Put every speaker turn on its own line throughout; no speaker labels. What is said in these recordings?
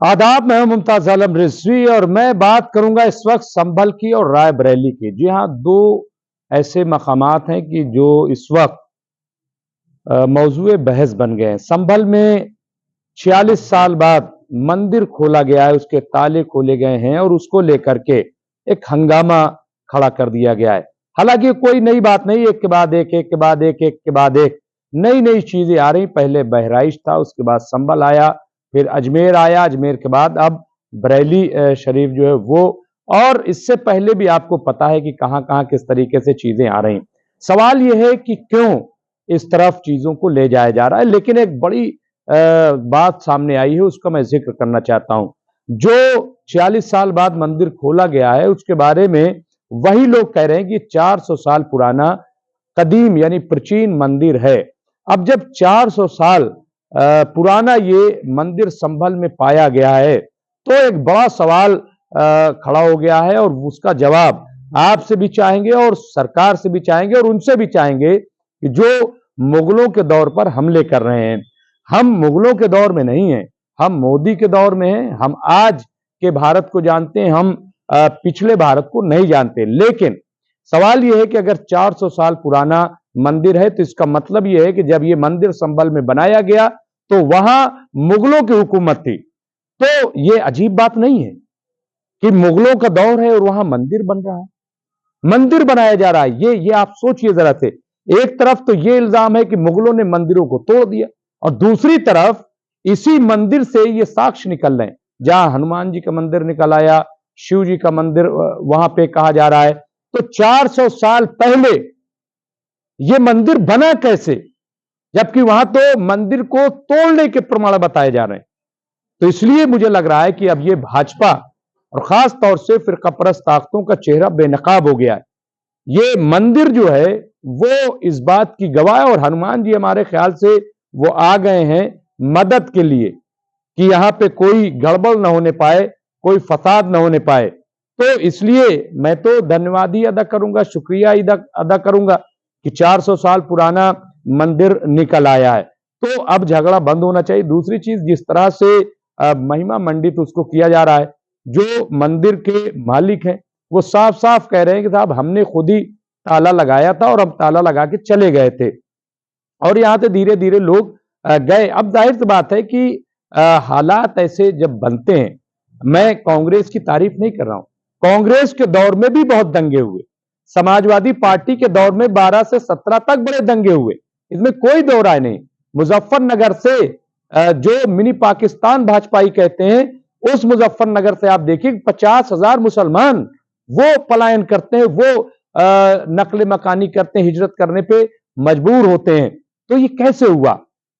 आदाब, मैं हूं मुमताज आलम रिजवी और मैं बात करूंगा इस वक्त संभल की और रायबरेली की। जी हां, दो ऐसे मकामात हैं कि जो इस वक्त मौजूए बहस बन गए हैं। संभल में 46 साल बाद मंदिर खोला गया है, उसके ताले खोले गए हैं और उसको लेकर के एक हंगामा खड़ा कर दिया गया है। हालांकि कोई नई बात नहीं, एक के बाद एक, एक के बाद एक, एक के बाद एक नई नई चीजें आ रही। पहले बहराइच था, उसके बाद संभल आया, फिर अजमेर आया, अजमेर के बाद अब बरेली शरीफ जो है वो, और इससे पहले भी आपको पता है कि कहां कहां किस तरीके से चीजें आ रही। सवाल यह है कि क्यों इस तरफ चीजों को ले जाया जा रहा है। लेकिन एक बड़ी बात सामने आई है, उसका मैं जिक्र करना चाहता हूं। जो 46 साल बाद मंदिर खोला गया है, उसके बारे में वही लोग कह रहे हैं कि 400 साल पुराना कदीम यानी प्राचीन मंदिर है। अब जब 400 साल पुराना ये मंदिर संभल में पाया गया है, तो एक बड़ा सवाल खड़ा हो गया है और उसका जवाब आपसे भी चाहेंगे और सरकार से भी चाहेंगे और उनसे भी चाहेंगे कि जो मुगलों के दौर पर हमले कर रहे हैं। हम मुगलों के दौर में नहीं हैं, हम मोदी के दौर में हैं। हम आज के भारत को जानते हैं, हम पिछले भारत को नहीं जानते। लेकिन सवाल यह है कि अगर 400 साल पुराना मंदिर है तो इसका मतलब यह है कि जब यह मंदिर संभल में बनाया गया तो वहां मुगलों की हुकूमत थी। तो यह अजीब बात नहीं है कि मुगलों का दौर है और वहां मंदिर बन रहा है, मंदिर बनाया जा रहा है। ये आप सोचिए जरा से। एक तरफ तो यह इल्जाम है कि मुगलों ने मंदिरों को तोड़ दिया और दूसरी तरफ इसी मंदिर से ये साक्ष्य निकल रहे हैं। जहां हनुमान जी का मंदिर निकल आया, शिव जी का मंदिर वहां पे कहा जा रहा है। तो 400 साल पहले यह मंदिर बना कैसे, जबकि वहां तो मंदिर को तोड़ने के प्रमाण बताए जा रहे हैं। तो इसलिए मुझे लग रहा है कि अब यह भाजपा और खास तौर से फिरकापरस्त ताकतों का चेहरा बेनकाब हो गया है। ये मंदिर जो है वो इस बात की गवाह है और हनुमान जी हमारे ख्याल से वो आ गए हैं मदद के लिए कि यहां पे कोई गड़बड़ न होने पाए, कोई फसाद न होने पाए। तो इसलिए मैं तो धन्यवाद ही अदा करूंगा, शुक्रिया अदा करूंगा कि 400 साल पुराना मंदिर निकल आया है। तो अब झगड़ा बंद होना चाहिए। दूसरी चीज, जिस तरह से महिमा मंडित उसको किया जा रहा है, जो मंदिर के मालिक हैं वो साफ साफ कह रहे हैं कि साहब हमने खुद ही ताला लगाया था और हम ताला लगा के चले गए थे और यहां से धीरे धीरे लोग गए। अब जाहिर सी बात है कि हालात ऐसे जब बनते हैं, मैं कांग्रेस की तारीफ नहीं कर रहा हूं, कांग्रेस के दौर में भी बहुत दंगे हुए, समाजवादी पार्टी के दौर में 12 से 17 तक बड़े दंगे हुए, इसमें कोई दो राय नहीं। मुजफ्फरनगर से जो मिनी पाकिस्तान भाजपाई कहते हैं, उस मुजफ्फरनगर से आप देखिए 50,000 मुसलमान वो पलायन करते हैं, वो नकल मकानी करते हैं, हिजरत करने पे मजबूर होते हैं। तो ये कैसे हुआ?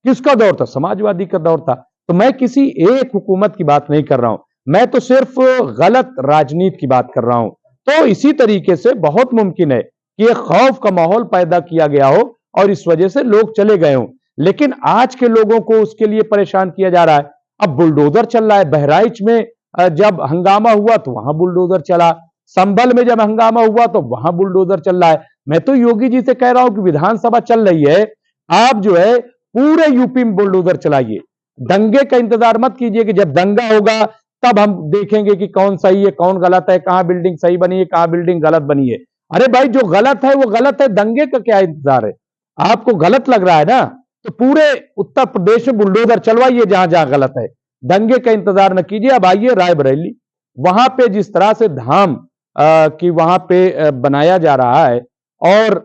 किसका दौर था? समाजवादी का दौर था। तो मैं किसी एक हुकूमत की बात नहीं कर रहा हूं, मैं तो सिर्फ गलत राजनीति की बात कर रहा हूं। तो इसी तरीके से बहुत मुमकिन है कि एक खौफ का माहौल पैदा किया गया हो और इस वजह से लोग चले गए हों। लेकिन आज के लोगों को उसके लिए परेशान किया जा रहा है। अब बुलडोजर चल रहा है। बहराइच में जब हंगामा हुआ तो वहां बुलडोजर चला, संभल में जब हंगामा हुआ तो वहां बुलडोजर चल रहा है। मैं तो योगी जी से कह रहा हूं कि विधानसभा चल रही है, आप जो है पूरे यूपी में बुलडोजर चलाइए। दंगे का इंतजार मत कीजिए कि जब दंगा होगा तब हम देखेंगे कि कौन सही है कौन गलत है, कहां बिल्डिंग सही बनी है कहां बिल्डिंग गलत बनी है। अरे भाई, जो गलत है वो गलत है, दंगे का क्या इंतजार है? आपको गलत लग रहा है ना, तो पूरे उत्तर प्रदेश में बुलडोजर चलवाइए जहां जहां गलत है। दंगे का इंतजार न कीजिए। अब आइए रायबरेली, वहां पे जिस तरह से धाम की वहां पे बनाया जा रहा है और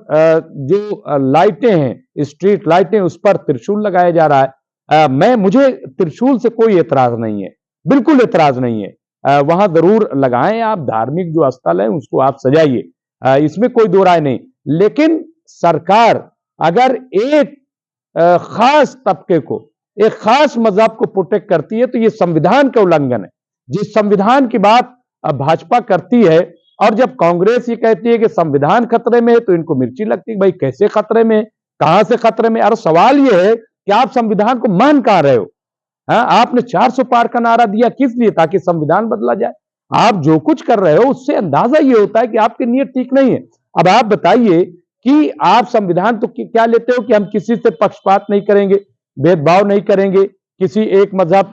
जो लाइटें हैं, स्ट्रीट लाइटें, उस पर त्रिशूल लगाया जा रहा है। मुझे त्रिशूल से कोई एतराज नहीं है, बिल्कुल एतराज नहीं है। वहां जरूर लगाएं, आप धार्मिक जो स्थल है उसको आप सजाइए, इसमें कोई दो राय नहीं। लेकिन सरकार अगर एक खास तबके को, एक खास मजहब को प्रोटेक्ट करती है तो यह संविधान का उल्लंघन है। जिस संविधान की बात भाजपा करती है और जब कांग्रेस ये कहती है कि संविधान खतरे में है तो इनको मिर्ची लगती है। भाई कैसे खतरे में, कहां से खतरे में? और सवाल यह है कि आप संविधान को मान कहां रहे हो? आपने 400 पार का नारा दिया किस लिए? ताकि संविधान बदला जाए। आप जो कुछ कर रहे हो उससे अंदाजा यह होता है कि आपकी नीयत ठीक नहीं है। अब आप बताइए कि आप संविधान तो क्या लेते हो कि हम किसी से पक्षपात नहीं करेंगे, भेदभाव नहीं करेंगे, किसी एक मजहब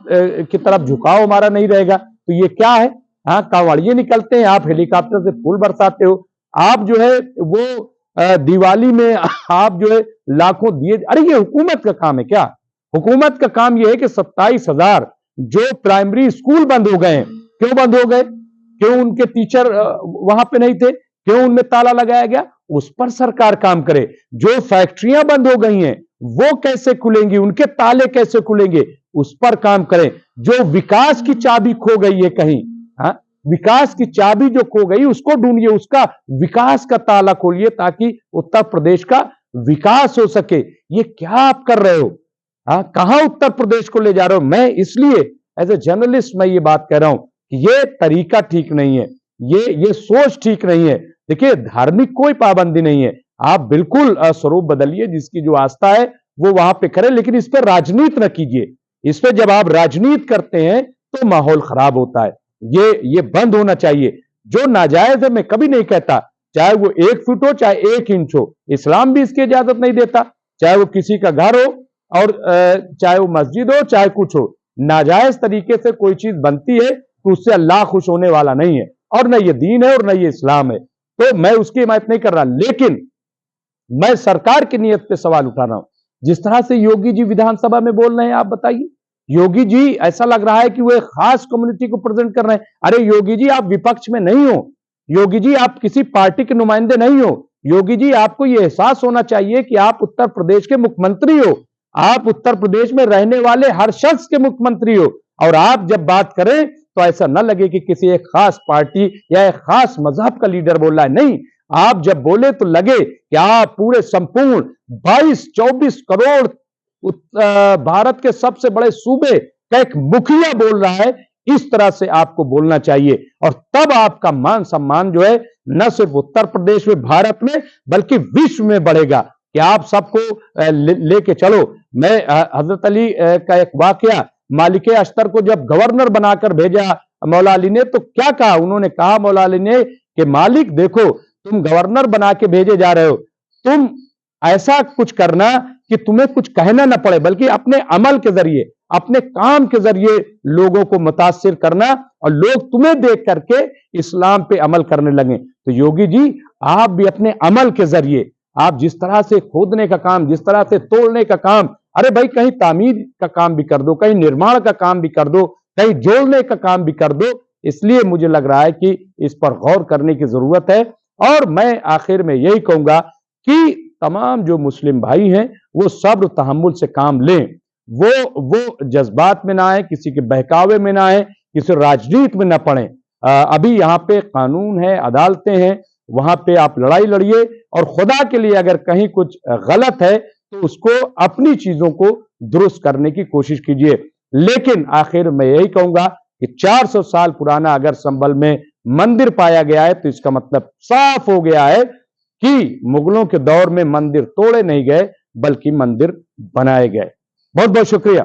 की तरफ झुकाव हमारा नहीं रहेगा। तो ये क्या है? हाँ, कांवड़िए निकलते हैं, आप हेलीकॉप्टर से फूल बरसाते हो, आप जो है वो दिवाली में आप जो है लाखों दिए। अरे ये हुकूमत का काम है क्या? हुकूमत का काम यह है कि 27,000 जो प्राइमरी स्कूल बंद हो गए हैं, क्यों बंद हो गए? क्यों उनके टीचर वहां पे नहीं थे? क्यों उनमें ताला लगाया गया? उस पर सरकार काम करे। जो फैक्ट्रियां बंद हो गई हैं वो कैसे खुलेंगी, उनके ताले कैसे खुलेंगे, उस पर काम करें। जो विकास की चाबी खो गई है कहीं, हाँ, विकास की चाबी जो खो गई उसको ढूंढिए, उसका विकास का ताला खोलिए ताकि उत्तर प्रदेश का विकास हो सके। ये क्या आप कर रहे हो? हाँ, कहां उत्तर प्रदेश को ले जा रहे हो? मैं इसलिए एज ए जर्नलिस्ट मैं ये बात कह रहा हूं कि ये तरीका ठीक नहीं है, ये सोच ठीक नहीं है। देखिए, धार्मिक कोई पाबंदी नहीं है, आप बिल्कुल स्वरूप बदलिए, जिसकी जो आस्था है वो वहां पे करें, लेकिन इस पर राजनीति न कीजिए। इस पे जब आप राजनीति करते हैं तो माहौल खराब होता है। ये बंद होना चाहिए। जो नाजायज है मैं कभी नहीं कहता, चाहे वो 1 फुट हो चाहे 1 इंच हो, इस्लाम भी इसकी इजाजत नहीं देता। चाहे वो किसी का घर हो और चाहे वो मस्जिद हो चाहे कुछ हो, नाजायज तरीके से कोई चीज बनती है तो उससे अल्लाह खुश होने वाला नहीं है, और न ये दीन है और न ये इस्लाम है। तो मैं उसकी हिमायत नहीं कर रहा, लेकिन मैं सरकार की नीयत पे सवाल उठा रहा हूं। जिस तरह से योगी जी विधानसभा में बोल रहे हैं, आप बताइए, योगी जी ऐसा लग रहा है कि वो एक खास कम्युनिटी को प्रेजेंट कर रहे हैं। अरे योगी जी, आप विपक्ष में नहीं हो, योगी जी आप किसी पार्टी के नुमाइंदे नहीं हो, योगी जी आपको यह एहसास होना चाहिए कि आप उत्तर प्रदेश के मुख्यमंत्री हो, आप उत्तर प्रदेश में रहने वाले हर शख्स के मुख्यमंत्री हो, और आप जब बात करें तो ऐसा न लगे कि किसी एक खास पार्टी या एक खास मजहब का लीडर बोल रहा है। नहीं, आप जब बोले तो लगे कि आप पूरे संपूर्ण 22-24 करोड़ भारत के सबसे बड़े सूबे का एक मुखिया बोल रहा है। इस तरह से आपको बोलना चाहिए, और तब आपका मान सम्मान जो है न सिर्फ उत्तर प्रदेश में, भारत में, बल्कि विश्व में बढ़ेगा कि आप सबको लेके चलो। मैं हजरत अली का एक वाकया, मालिक अख्तर को जब गवर्नर बनाकर भेजा मौला अली ने, तो क्या कहा? उन्होंने कहा मौला अली ने कि मालिक देखो, तुम गवर्नर बना के भेजे जा रहे हो, तुम ऐसा कुछ करना कि तुम्हें कुछ कहना न पड़े, बल्कि अपने अमल के जरिए, अपने काम के जरिए लोगों को मुतासिर करना, और लोग तुम्हें देख करके इस्लाम पे अमल करने लगे। तो योगी जी, आप भी अपने अमल के जरिए, आप जिस तरह से खोदने का काम, जिस तरह से तोड़ने का काम, अरे भाई कहीं तामीर का काम भी कर दो, कहीं निर्माण का काम भी कर दो, कहीं जोड़ने का काम भी कर दो। इसलिए मुझे लग रहा है कि इस पर गौर करने की जरूरत है। और मैं आखिर में यही कहूंगा कि तमाम जो मुस्लिम भाई हैं वो सब्र तहम्मुल से काम लें, वो जज्बात में ना आए, किसी के बहकावे में ना आए, किसी राजनीति में ना पड़े। अभी यहाँ पे कानून है, अदालतें हैं, वहां पे आप लड़ाई लड़िए, और खुदा के लिए अगर कहीं कुछ गलत है तो उसको, अपनी चीजों को दुरुस्त करने की कोशिश कीजिए। लेकिन आखिर मैं यही कहूंगा कि 400 साल पुराना अगर संभल में मंदिर पाया गया है तो इसका मतलब साफ हो गया है कि मुगलों के दौर में मंदिर तोड़े नहीं गए, बल्कि मंदिर बनाए गए। बहुत बहुत शुक्रिया।